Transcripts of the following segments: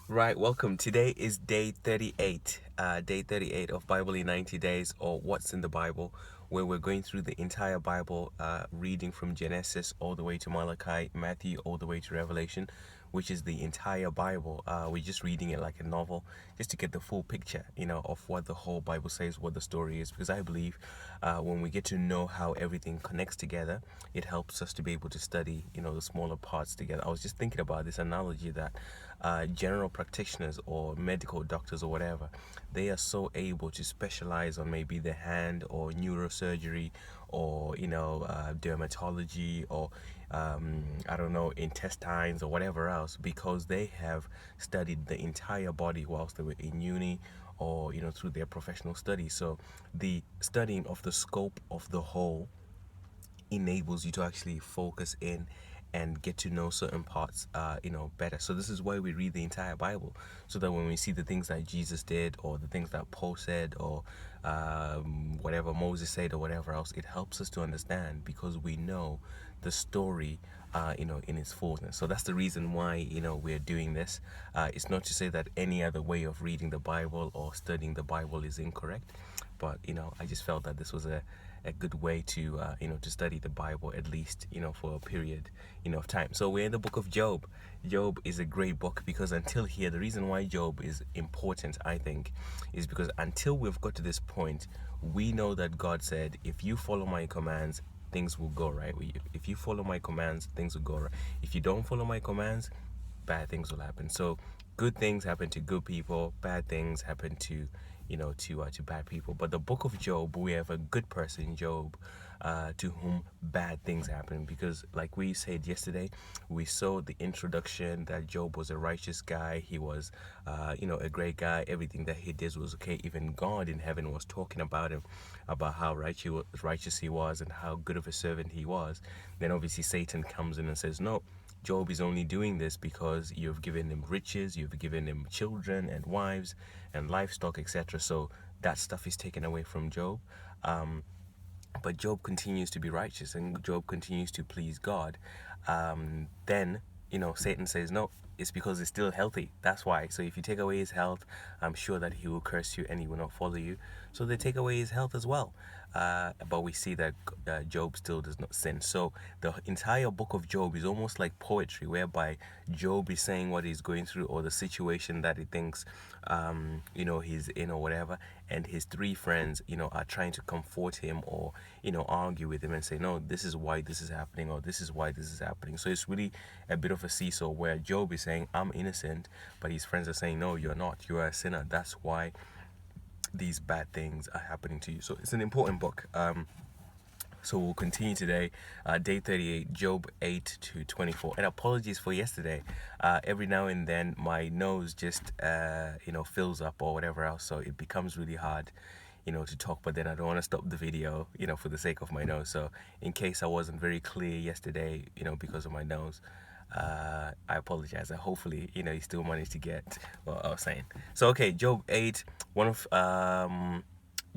Right, welcome. Today is day 38. Day 38 of Bible in 90 days, or What's in the Bible, where we're going through the entire Bible, reading from Genesis all the way to Malachi, Matthew all the way to Revelation, which is the entire Bible. We're just reading it like a novel, just to get the full picture, of what the whole Bible says, what the story is. Because I believe when we get to know how everything connects together, it helps us to be able to study, the smaller parts together. I was just thinking about this analogy that general practitioners or medical doctors or whatever, they are so able to specialize on maybe the hand or neurosurgery or dermatology or I don't know, intestines or whatever else, because they have studied the entire body whilst they were in uni or through their professional studies. So the studying of the scope of the whole enables you to actually focus in and get to know certain parts better. So this is why we read the entire Bible, so that when we see the things that Jesus did or the things that Paul said or whatever Moses said or whatever else, it helps us to understand because we know the story in its fullness. So that's the reason why we're doing this. It's not to say that any other way of reading the Bible or studying the Bible is incorrect, but I just felt that this was a good way to to study the Bible, at least for a period of time. So we're in the book of Job. Job is a great book because until here, the reason why Job is important, I think, is because until we've got to this point, we know that God said, if you follow my commands, things will go right with you. If you follow my commands, things will go right. If you don't follow my commands, bad things will happen. So good things happen to good people, bad things happen to to bad people. But the book of Job, we have a good person, Job, to whom bad things happen, because like we said yesterday, we saw the introduction that Job was a righteous guy. He was a great guy. Everything that he did was okay. Even God in heaven was talking about him, about how righteous he was and how good of a servant he was. Then obviously Satan comes in and says, no, Job is only doing this because you've given him riches, you've given him children and wives and livestock, etc. So that stuff is taken away from Job. But Job continues to be righteous and Job continues to please God. Then, Satan says, no, it's because it's still healthy. That's why. So if you take away his health, I'm sure that he will curse you and he will not follow you. So they take away his health as well. But we see that Job still does not sin. So the entire book of Job is almost like poetry, whereby Job is saying what he's going through or the situation that he thinks, he's in or whatever, and his three friends, are trying to comfort him or, argue with him and say, no, this is why this is happening or this is why this is happening. So it's really a bit of a seesaw where Job is saying, I'm innocent, but his friends are saying, no, you're not. You are a sinner. That's why these bad things are happening to you. So it's an important book. So we'll continue today, day 38, Job 8 to 24. And apologies for yesterday. Every now and then my nose just, fills up or whatever else. So it becomes really hard, to talk. But then I don't want to stop the video, for the sake of my nose. So in case I wasn't very clear yesterday, because of my nose, I apologize. Hopefully, you still managed to get what I was saying. So, okay, Job 8, one of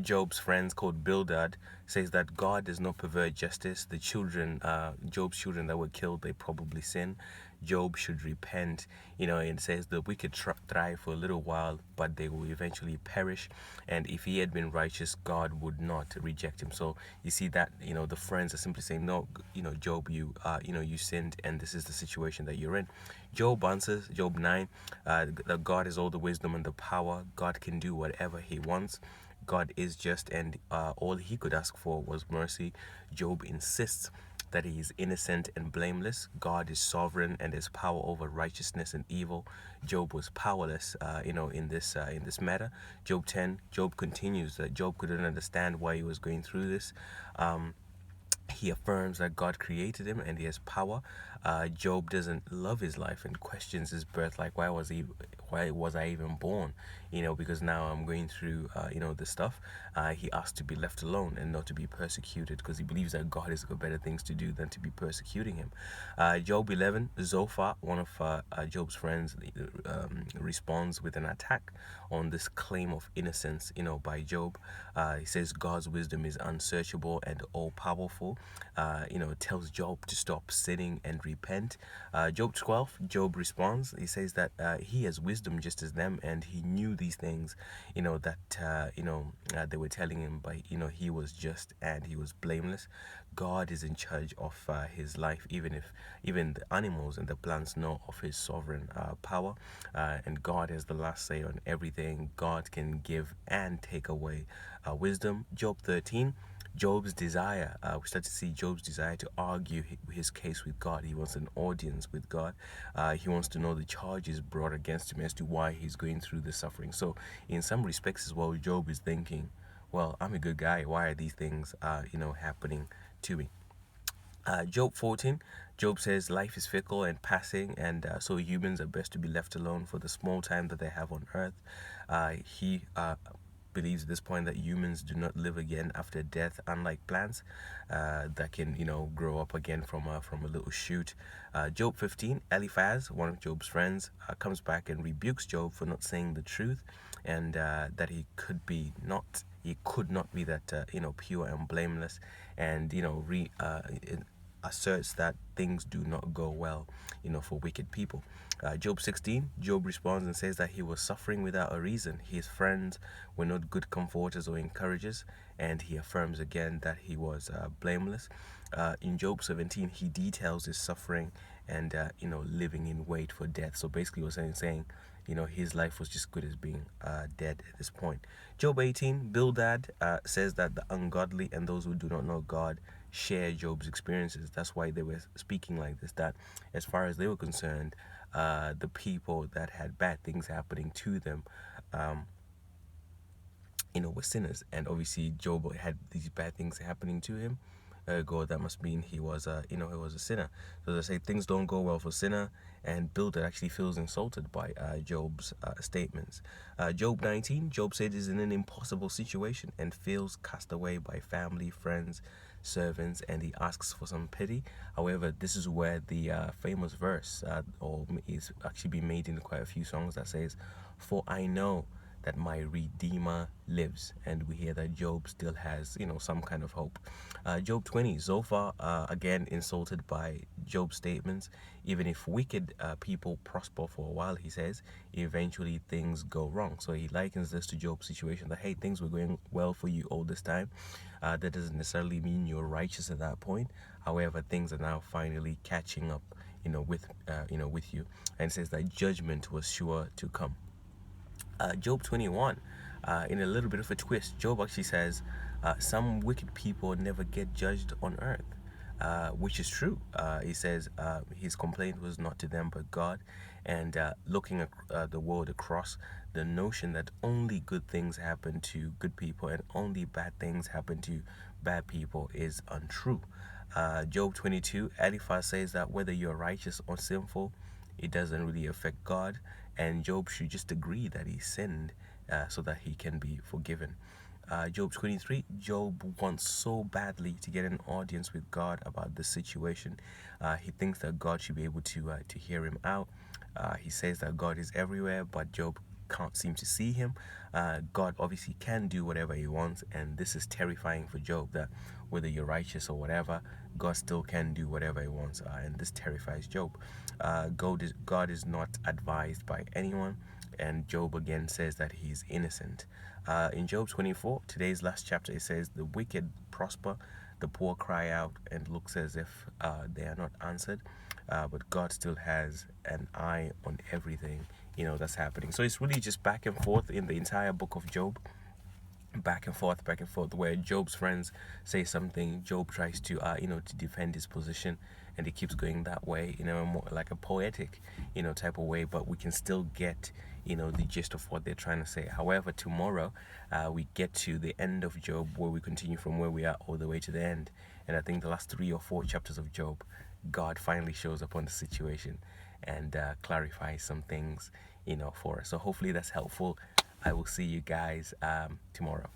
Job's friends called Bildad says that God does not pervert justice. The children, Job's children that were killed, they probably sin. Job should repent. And it says the wicked thrive for a little while, but they will eventually perish. And if he had been righteous, God would not reject him. So you see that, the friends are simply saying, no, Job, you sinned, and this is the situation that you're in. Job answers, Job 9, that God has all the wisdom and the power. God can do whatever he wants. God is just, and all he could ask for was mercy. Job insists that he is innocent and blameless. God is sovereign and has power over righteousness and evil. Job was powerless, in this matter. Job 10, Job continues that Job couldn't understand why he was going through this. He affirms that God created him and he has power. Job doesn't love his life and questions his birth, like why was I even born? Because now I'm going through this stuff. He asked to be left alone and not to be persecuted, because he believes that God has got better things to do than to be persecuting him. Job 11, Zophar, one of Job's friends, responds with an attack on this claim of innocence, by Job. He says God's wisdom is unsearchable and all powerful. Tells Job to stop sinning and repent. Job 12, Job responds. He says that he has wisdom wisdom just as them, and he knew these things, that they were telling him, but he was just and he was blameless. God is in charge of his life, even the animals and the plants know of his sovereign power, and God has the last say on everything. God can give and take away wisdom. Job 13. Job's desire, we start to see Job's desire to argue his case with God. He wants an audience with God. He wants to know the charges brought against him as to why he's going through the suffering. So, in some respects as well, Job is thinking, well, I'm a good guy. Why are these things, happening to me? Job 14, Job says life is fickle and passing, and so humans are best to be left alone for the small time that they have on earth. He believes at this point that humans do not live again after death, unlike plants that can, grow up again from a little shoot. Job 15, Eliphaz, one of Job's friends, comes back and rebukes Job for not saying the truth, and that he could not be that pure and blameless, and asserts that things do not go well, for wicked people. Job 16, Job responds and says that he was suffering without a reason. His friends were not good comforters or encouragers, and he affirms again that he was blameless. In Job 17, he details his suffering and living in wait for death. So basically, was saying his life was just good as being dead at this point. Job 18, Bildad says that the ungodly and those who do not know God share Job's experiences. That's why they were speaking like this, that as far as they were concerned, the people that had bad things happening to them, were sinners. And obviously Job had these bad things happening to him. God, that must mean he was he was a sinner. So they say things don't go well for sinner, and Bildad actually feels insulted by Job's statements. Job 19, Job said he's in an impossible situation and feels cast away by family, friends, servants, and he asks for some pity. However, this is where the famous verse, or is actually been made in quite a few songs, that says, "For I know that my Redeemer lives," and we hear that Job still has, some kind of hope. Job 20, Zophar, again insulted by Job's statements. Even if wicked people prosper for a while, he says, eventually things go wrong. So he likens this to Job's situation, that hey, things were going well for you all this time. That doesn't necessarily mean you're righteous at that point. However, things are now finally catching up, with you, and says that judgment was sure to come. Job 21, in a little bit of a twist, Job actually says some wicked people never get judged on earth, which is true. He says his complaint was not to them but God, and looking at the world across, the notion that only good things happen to good people and only bad things happen to bad people is untrue. Job 22, Eliphaz says that whether you're righteous or sinful, it doesn't really affect God, and Job should just agree that he sinned so that he can be forgiven. Job 23, Job wants so badly to get an audience with God about the situation. He thinks that God should be able to hear him out. He says that God is everywhere, but Job can't seem to see him. God obviously can do whatever he wants, and this is terrifying for Job, that whether you're righteous or whatever, God still can do whatever he wants, and this terrifies Job. God is not advised by anyone, and Job again says that he's innocent. In Job 24, today's last chapter, it says the wicked prosper, the poor cry out and looks as if they are not answered, but God still has an eye on everything that's happening. So it's really just back and forth in the entire book of Job. Back and forth, where Job's friends say something, Job tries to to defend his position, and it keeps going that way, more like a poetic type of way, but we can still get the gist of what they're trying to say. However, tomorrow we get to the end of Job, where we continue from where we are all the way to the end, and I think the last 3 or 4 chapters of Job, God finally shows up on the situation and clarifies some things for us. So hopefully that's helpful. I will see you guys tomorrow.